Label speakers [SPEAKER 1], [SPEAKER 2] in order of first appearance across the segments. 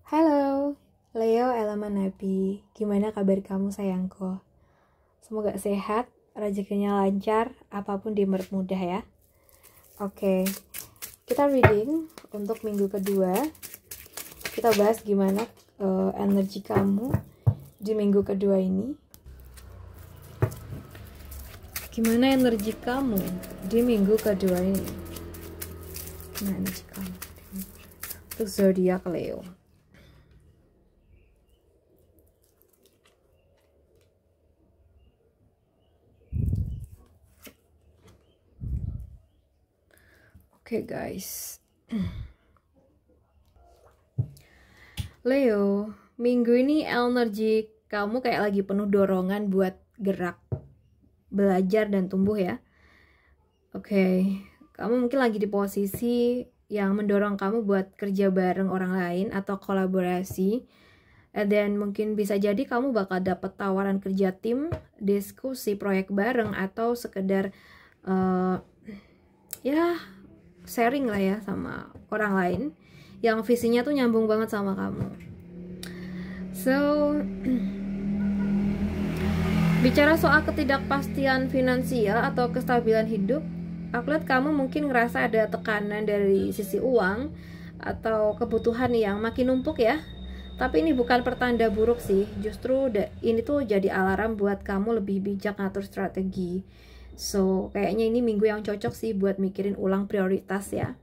[SPEAKER 1] Halo, Leo elemen Nabi. Gimana kabar kamu sayangku? Semoga sehat, rezekinya lancar, apapun dipermudah ya. Oke, kita reading untuk minggu kedua. Kita bahas gimana energi kamu di minggu kedua ini. Gimana energi kamu di minggu kedua ini? Gimana energi kamu untuk zodiak Leo? Oke guys, Leo, minggu ini energi kamu kayak lagi penuh dorongan buat gerak, belajar dan tumbuh ya. Oke, kamu mungkin lagi di posisi yang mendorong kamu buat kerja bareng orang lain atau kolaborasi. Dan mungkin bisa jadi kamu bakal dapat tawaran kerja tim, diskusi proyek bareng, atau sekedar sharing lah ya sama orang lain yang visinya tuh nyambung banget sama kamu. So, bicara soal ketidakpastian finansial atau kestabilan hidup, aku lihat kamu mungkin ngerasa ada tekanan dari sisi uang atau kebutuhan yang makin numpuk ya. Tapi ini bukan pertanda buruk sih, justru ini tuh jadi alarm buat kamu lebih bijak ngatur strategi. So, kayaknya ini minggu yang cocok sih buat mikirin ulang prioritas ya.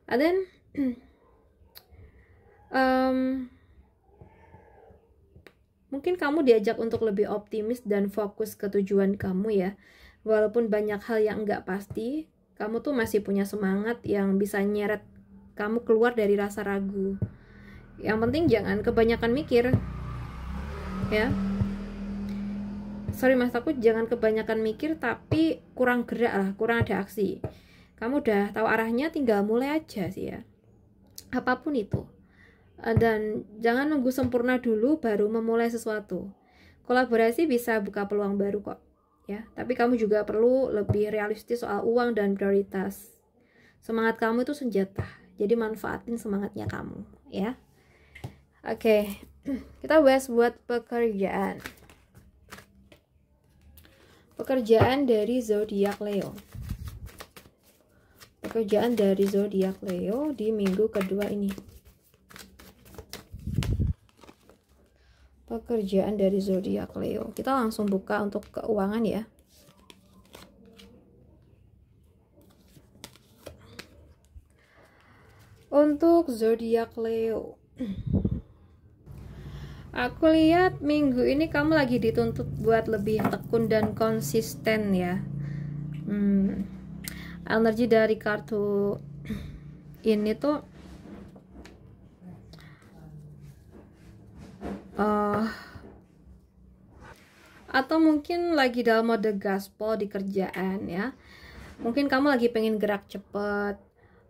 [SPEAKER 1] And then, mungkin kamu diajak untuk lebih optimis dan fokus ke tujuan kamu ya. Walaupun banyak hal yang nggak pasti, kamu tuh masih punya semangat yang bisa nyeret kamu keluar dari rasa ragu. Yang penting jangan kebanyakan mikir ya. Sorry mas, aku jangan kebanyakan mikir tapi kurang gerak lah, kurang ada aksi. Kamu udah tahu arahnya, tinggal mulai aja sih ya, apapun itu. Dan jangan nunggu sempurna dulu baru memulai sesuatu. Kolaborasi bisa buka peluang baru kok ya, tapi kamu juga perlu lebih realistis soal uang dan prioritas. Semangat kamu itu senjata, jadi manfaatin semangatnya kamu ya. Oke, kita bahas buat pekerjaan. Pekerjaan dari zodiak Leo. Pekerjaan dari zodiak Leo di minggu kedua ini. Pekerjaan dari zodiak Leo. Kita langsung buka untuk keuangan ya. Untuk zodiak Leo. Aku lihat minggu ini kamu lagi dituntut buat lebih tekun dan konsisten ya. Energi dari kartu ini tuh atau mungkin lagi dalam mode gaspol di kerjaan ya. Mungkin kamu lagi pengen gerak cepet,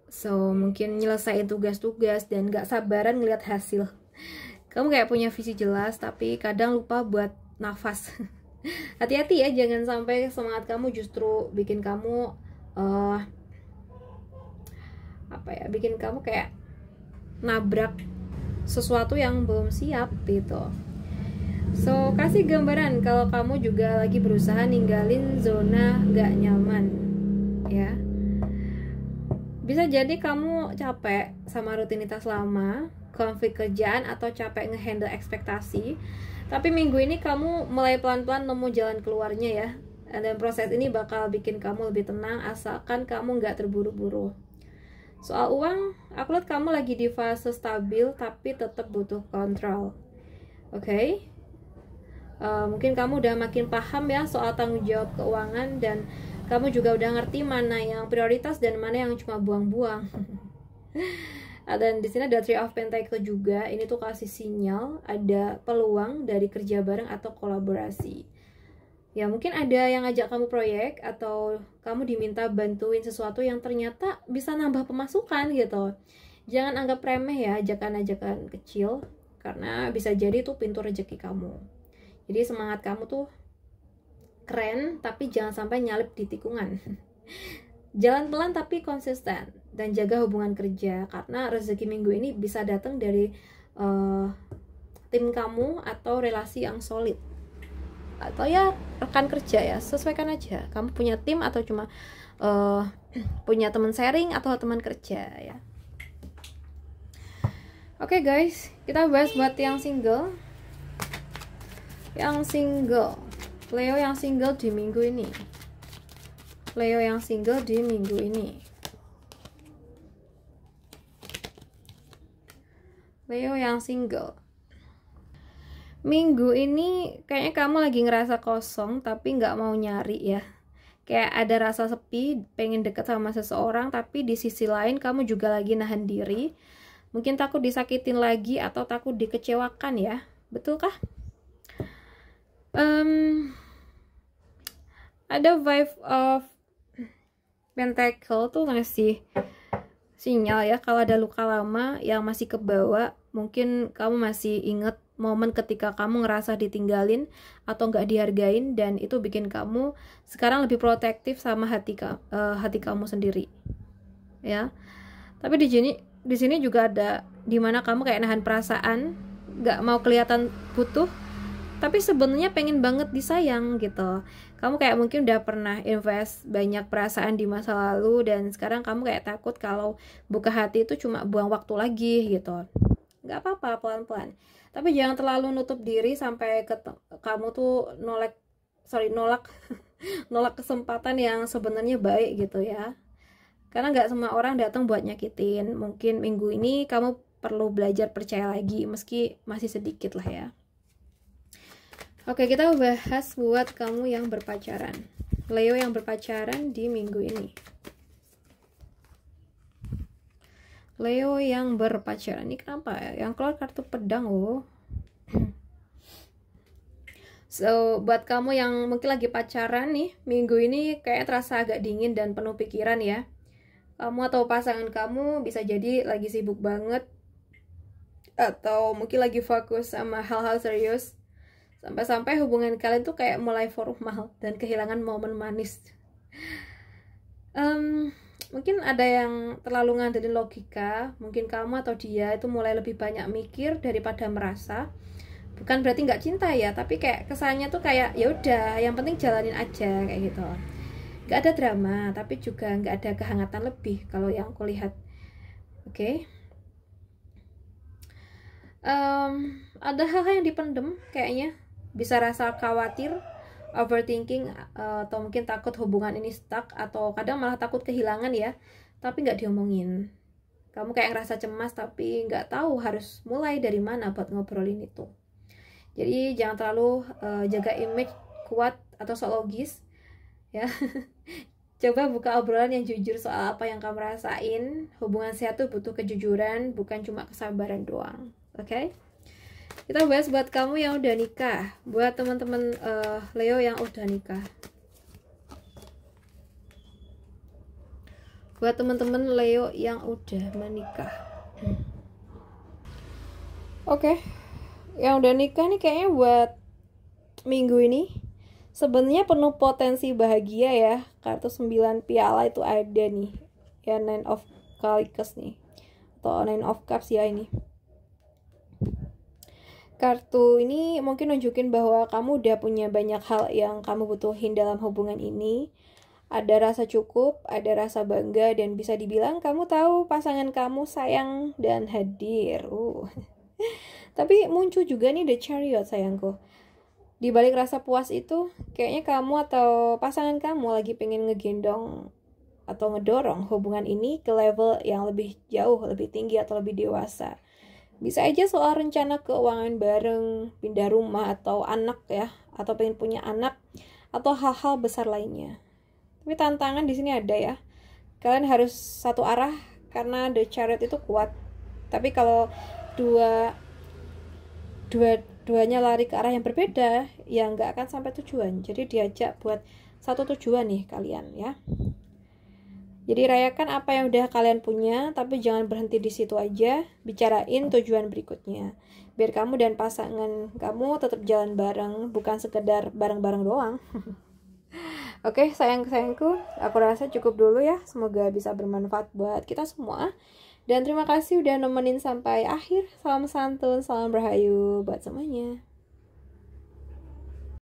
[SPEAKER 1] so mungkin nyelesain tugas-tugas dan gak sabaran ngeliat hasil. Kamu kayak punya visi jelas tapi kadang lupa buat nafas. Hati-hati ya, jangan sampai semangat kamu justru bikin kamu bikin kamu kayak nabrak sesuatu yang belum siap gitu. So, kasih gambaran kalau kamu juga lagi berusaha ninggalin zona gak nyaman ya. Bisa jadi kamu capek sama rutinitas lama, konflik kerjaan, atau capek ngehandle ekspektasi. Tapi minggu ini kamu mulai pelan-pelan nemu jalan keluarnya ya. Dan proses ini bakal bikin kamu lebih tenang asalkan kamu nggak terburu-buru. Soal uang, aku lihat kamu lagi di fase stabil tapi tetap butuh kontrol. Oke? Mungkin kamu udah makin paham ya soal tanggung jawab keuangan, dan kamu juga udah ngerti mana yang prioritas dan mana yang cuma buang-buang. Dan di sini ada Three of Pentacles juga. Ini tuh kasih sinyal ada peluang dari kerja bareng atau kolaborasi. Ya mungkin ada yang ngajak kamu proyek atau kamu diminta bantuin sesuatu yang ternyata bisa nambah pemasukan gitu. Jangan anggap remeh ya ajakan-ajakan kecil, karena bisa jadi tuh pintu rezeki kamu. Jadi semangat kamu tuh keren, tapi jangan sampai nyalip di tikungan. Jalan pelan tapi konsisten. dan jaga hubungan kerja, karena rezeki minggu ini bisa datang dari tim kamu atau relasi yang solid, atau ya rekan kerja ya, sesuaikan aja kamu punya tim atau cuma punya teman sharing atau teman kerja ya. Oke guys, kita bahas buat yang single. Yang single, Leo yang single di minggu ini. Leo yang single di minggu ini. Leo yang single. Minggu ini kayaknya kamu lagi ngerasa kosong tapi nggak mau nyari ya. Kayak ada rasa sepi, pengen deket sama seseorang, tapi di sisi lain kamu juga lagi nahan diri. Mungkin takut disakitin lagi atau takut dikecewakan ya. Betulkah? Ada vibe of Pentacle tuh ngasih sinyal ya, kalau ada luka lama yang masih kebawa. Mungkin kamu masih inget momen ketika kamu ngerasa ditinggalin atau nggak dihargain, dan itu bikin kamu sekarang lebih protektif sama hati kamu sendiri ya. Tapi di sini juga ada dimana kamu kayak nahan perasaan, nggak mau kelihatan butuh, tapi sebenarnya pengen banget disayang gitu. Kamu kayak mungkin udah pernah invest banyak perasaan di masa lalu, dan sekarang kamu kayak takut kalau buka hati itu cuma buang waktu lagi gitu. Nggak apa-apa, pelan-pelan. Tapi jangan terlalu nutup diri sampai kamu tuh nolak nolak kesempatan yang sebenarnya baik gitu ya. Karena nggak semua orang datang buat nyakitin. Mungkin minggu ini kamu perlu belajar percaya lagi, meski masih sedikit lah ya. Oke, kita bahas buat kamu yang berpacaran. Leo yang berpacaran di minggu ini. Leo yang berpacaran. Ini kenapa ya? Yang keluar kartu pedang loh. So, buat kamu yang mungkin lagi pacaran nih, minggu ini kayak terasa agak dingin dan penuh pikiran ya. Kamu atau pasangan kamu bisa jadi lagi sibuk banget, atau mungkin lagi fokus sama hal-hal serius, sampai-sampai hubungan kalian tuh kayak mulai formal dan kehilangan momen manis. Mungkin ada yang terlalu ngandelin logika. Mungkin kamu atau dia itu mulai lebih banyak mikir daripada merasa. Bukan berarti nggak cinta ya, tapi kayak kesannya tuh kayak ya udah, yang penting jalanin aja kayak gitu. Nggak ada drama, tapi juga nggak ada kehangatan lebih kalau yang aku lihat. Oke. Ada hal-hal yang dipendem kayaknya. Bisa rasa khawatir, overthinking, atau mungkin takut hubungan ini stuck, atau kadang malah takut kehilangan ya, tapi nggak diomongin. Kamu kayak ngerasa cemas tapi nggak tahu harus mulai dari mana buat ngobrolin itu. Jadi jangan terlalu jaga image kuat atau sok logis ya. Coba buka obrolan yang jujur soal apa yang kamu rasain. Hubungan sehat tuh butuh kejujuran, bukan cuma kesabaran doang. Oke? Kita bahas buat kamu yang udah nikah, buat teman-teman Leo yang udah nikah. Buat teman-teman Leo yang udah menikah. Oke. Yang udah nikah nih kayaknya buat minggu ini sebenarnya penuh potensi bahagia ya. Kartu 9 piala itu ada nih. Ya, 9 of Cups nih. Atau 9 of Cups ya ini. Kartu ini mungkin nunjukin bahwa kamu udah punya banyak hal yang kamu butuhin dalam hubungan ini. Ada rasa cukup, ada rasa bangga, dan bisa dibilang kamu tahu pasangan kamu sayang dan hadir. Tapi muncul juga nih The Chariot sayangku. Di balik rasa puas itu, kayaknya kamu atau pasangan kamu lagi pengen ngegendong atau ngedorong hubungan ini ke level yang lebih jauh, lebih tinggi, atau lebih dewasa. Bisa aja soal rencana keuangan bareng, pindah rumah, atau anak ya, atau pengen punya anak, atau hal-hal besar lainnya. Tapi tantangan di sini ada ya. Kalian harus satu arah karena The Chariot itu kuat. Tapi kalau duanya lari ke arah yang berbeda, ya nggak akan sampai tujuan. Jadi diajak buat satu tujuan nih kalian ya. Jadi rayakan apa yang udah kalian punya, tapi jangan berhenti di situ aja. Bicarain tujuan berikutnya. Biar kamu dan pasangan kamu tetap jalan bareng, bukan sekedar bareng-bareng doang. Oke, sayang-sayangku, aku rasa cukup dulu ya. Semoga bisa bermanfaat buat kita semua. Dan terima kasih udah nemenin sampai akhir. Salam santun, salam rahayu buat semuanya.